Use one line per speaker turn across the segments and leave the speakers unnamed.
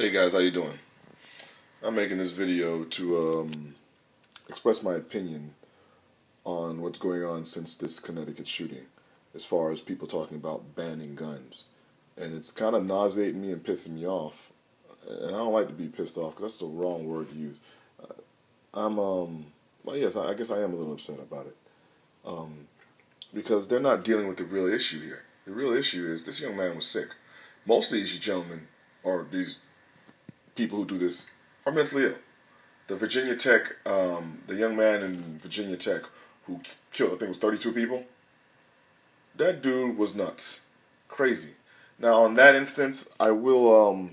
Hey guys, how you doing? I'm making this video to express my opinion on what's going on since this Connecticut shooting, as far as people talking about banning guns. And it's kind of nauseating me and pissing me off. And I don't like to be pissed off because that's the wrong word to use. Well, yes, I guess I am a little upset about it. Because they're not dealing with the real issue here. The real issue is this young man was sick. Most of these gentlemen, or these people who do this, are mentally ill. The Virginia Tech, the young man in Virginia Tech who killed, I think it was 32 people, that dude was nuts. Crazy. Now, on that instance, I will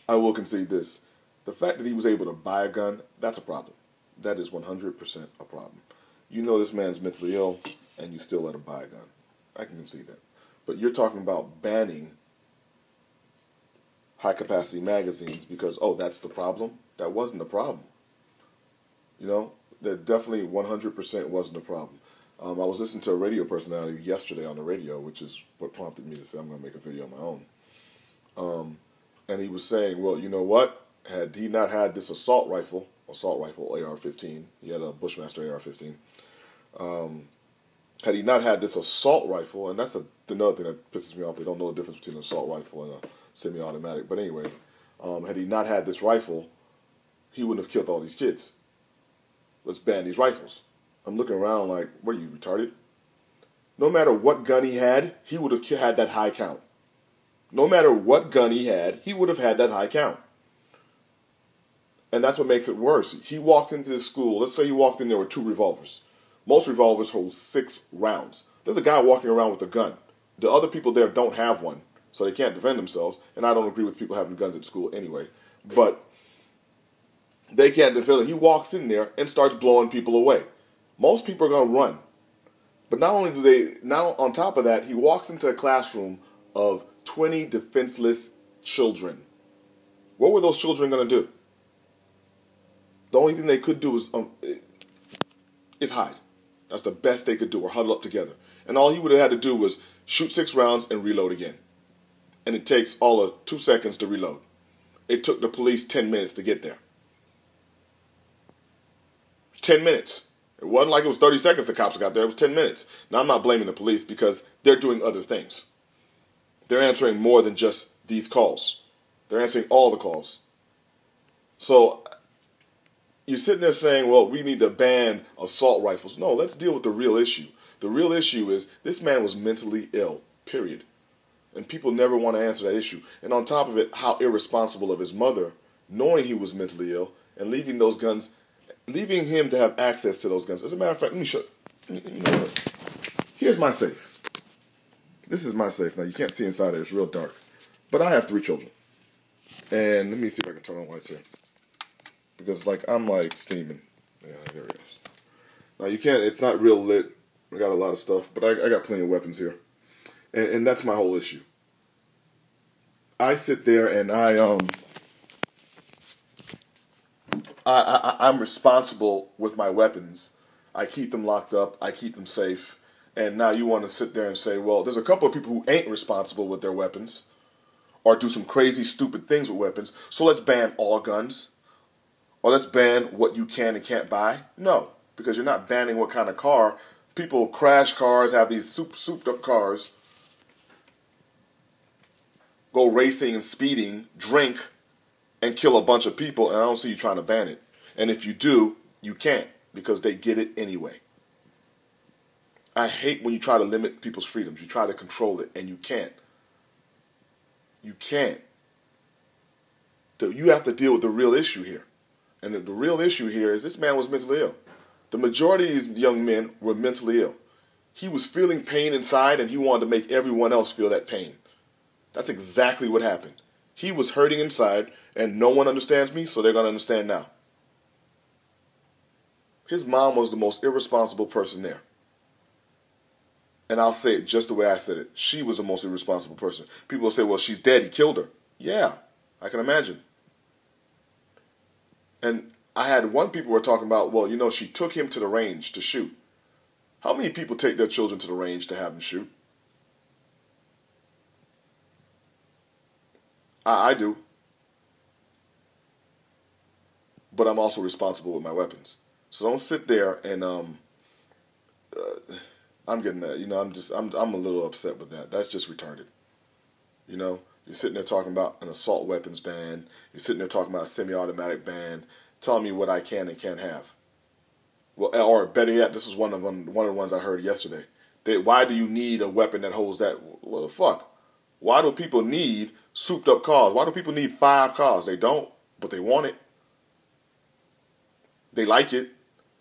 concede this. The fact that he was able to buy a gun, that's a problem. That is 100% a problem. You know this man's mentally ill, and you still let him buy a gun. I can concede that. But you're talking about banning high-capacity magazines because, oh, that's the problem? That wasn't the problem. You know, that definitely 100% wasn't the problem. I was listening to a radio personality yesterday on the radio, which is what prompted me to say I'm going to make a video of my own. And he was saying, well, you know what? Had he not had this assault rifle AR-15, he had a Bushmaster AR-15, had he not had this assault rifle, and that's another thing that pisses me off, they don't know the difference between an assault rifle and a semi-automatic, but anyway, had he not had this rifle, he wouldn't have killed all these kids. Let's ban these rifles. I'm looking around like, what are you, retarded? No matter what gun he had, he would have had that high count. No matter what gun he had, he would have had that high count. And that's what makes it worse. He walked into this school, let's say he walked in there with 2 revolvers. Most revolvers hold 6 rounds. There's a guy walking around with a gun. The other people there don't have one, so they can't defend themselves. And I don't agree with people having guns at school anyway. But they can't defend it. He walks in there and starts blowing people away. Most people are going to run. But not only do they, now on top of that, he walks into a classroom of 20 defenseless children. What were those children going to do? The only thing they could do is hide. That's the best they could do, or huddle up together. And all he would have had to do was shoot 6 rounds and reload again. And it takes all of 2 seconds to reload. It took the police 10 minutes to get there. 10 minutes. It wasn't like it was 30 seconds the cops got there. It was 10 minutes. Now, I'm not blaming the police because they're doing other things. They're answering more than just these calls. They're answering all the calls. So you're sitting there saying, well, we need to ban assault rifles. No, let's deal with the real issue. The real issue is this man was mentally ill, period. And people never want to answer that issue. And on top of it, how irresponsible of his mother, knowing he was mentally ill, and leaving those guns, leaving him to have access to those guns. As a matter of fact, let me show you. You know what? Here's my safe. This is my safe. Now, you can't see inside it. It's real dark. But I have 3 children. And let me see if I can turn on lights here. Because, I'm steaming. Yeah, there it is. Now, you can't, it's not real lit. I got a lot of stuff, but I got plenty of weapons here. And that's my whole issue. I sit there and I'm responsible with my weapons. I keep them locked up. I keep them safe. And now you want to sit there and say, well, there's a couple of people who ain't responsible with their weapons or do some crazy, stupid things with weapons. So let's ban all guns. Or let's ban what you can and can't buy. No, because you're not banning what kind of car. People crash cars, have these souped up cars, go racing and speeding, drink, and kill a bunch of people, and I don't see you trying to ban it. And if you do, you can't, because they get it anyway. I hate when you try to limit people's freedoms. You try to control it, and you can't. You can't. You have to deal with the real issue here. And the real issue here is this man was mentally ill. The majority of these young men were mentally ill. He was feeling pain inside, and he wanted to make everyone else feel that pain. That's exactly what happened. He was hurting inside, and no one understands me, so they're going to understand now. His mom was the most irresponsible person there. And I'll say it just the way I said it. She was the most irresponsible person. People will say, well, she's dead. He killed her. Yeah, I can imagine. And I had people were talking about, well, you know, she took him to the range to shoot. How many people take their children to the range to have them shoot? I do. but I'm also responsible with my weapons. So don't sit there and I'm getting that. You know, I'm a little upset with that. That's just retarded. You know, you're sitting there talking about an assault weapons ban. You're sitting there talking about a semi-automatic ban, telling me what I can and can't have. Well, or better yet, this was one of the ones I heard yesterday. Why do you need a weapon that holds that? Well, the fuck. Why do people need souped up cars? Why do people need 5 cars? They don't, but they want it. They like it.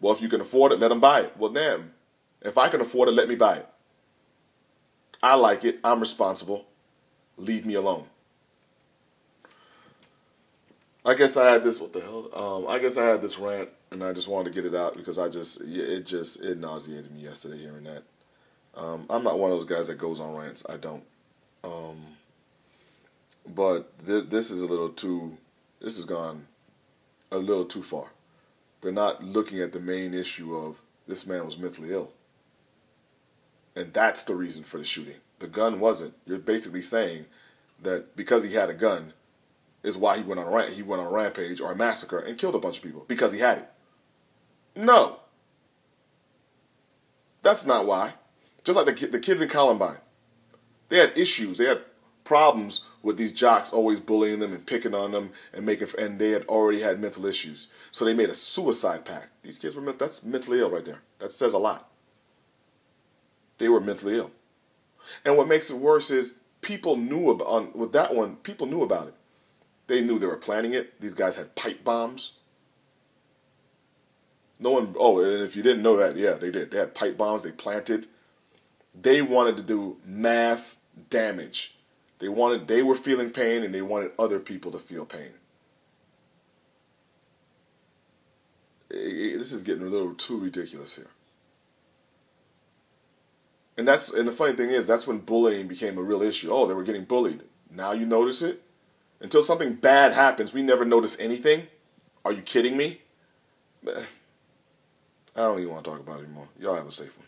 Well, if you can afford it, let them buy it. Well, damn. If I can afford it, let me buy it. I like it. I'm responsible. Leave me alone. I guess I had this. What the hell? I guess I had this rant, and I just wanted to get it out because it nauseated me yesterday hearing that. I'm not one of those guys that goes on rants. I don't. But this is a little too. This has gone a little too far. They're not looking at the main issue of this man was mentally ill. And that's the reason for the shooting. The gun wasn't. You're basically saying that because he had a gun is why he went on a rampage or a massacre and killed a bunch of people because he had it. No. That's not why. Just like the kids in Columbine. They had issues. They had problems with these jocks always bullying them and picking on them and they had already had mental issues. So they made a suicide pact. These kids that's mentally ill right there. That says a lot. They were mentally ill. And what makes it worse is people knew about with that one, people knew about it. They knew they were planning it. These guys had pipe bombs. And if you didn't know that, yeah, they did. They had pipe bombs they planted. They wanted to do mass damage. They were feeling pain and they wanted other people to feel pain. This is getting a little too ridiculous here. And the funny thing is, that's when bullying became a real issue. Oh, they were getting bullied. Now you notice it? Until something bad happens, we never notice anything? Are you kidding me? I don't even want to talk about it anymore. Y'all have a safe one.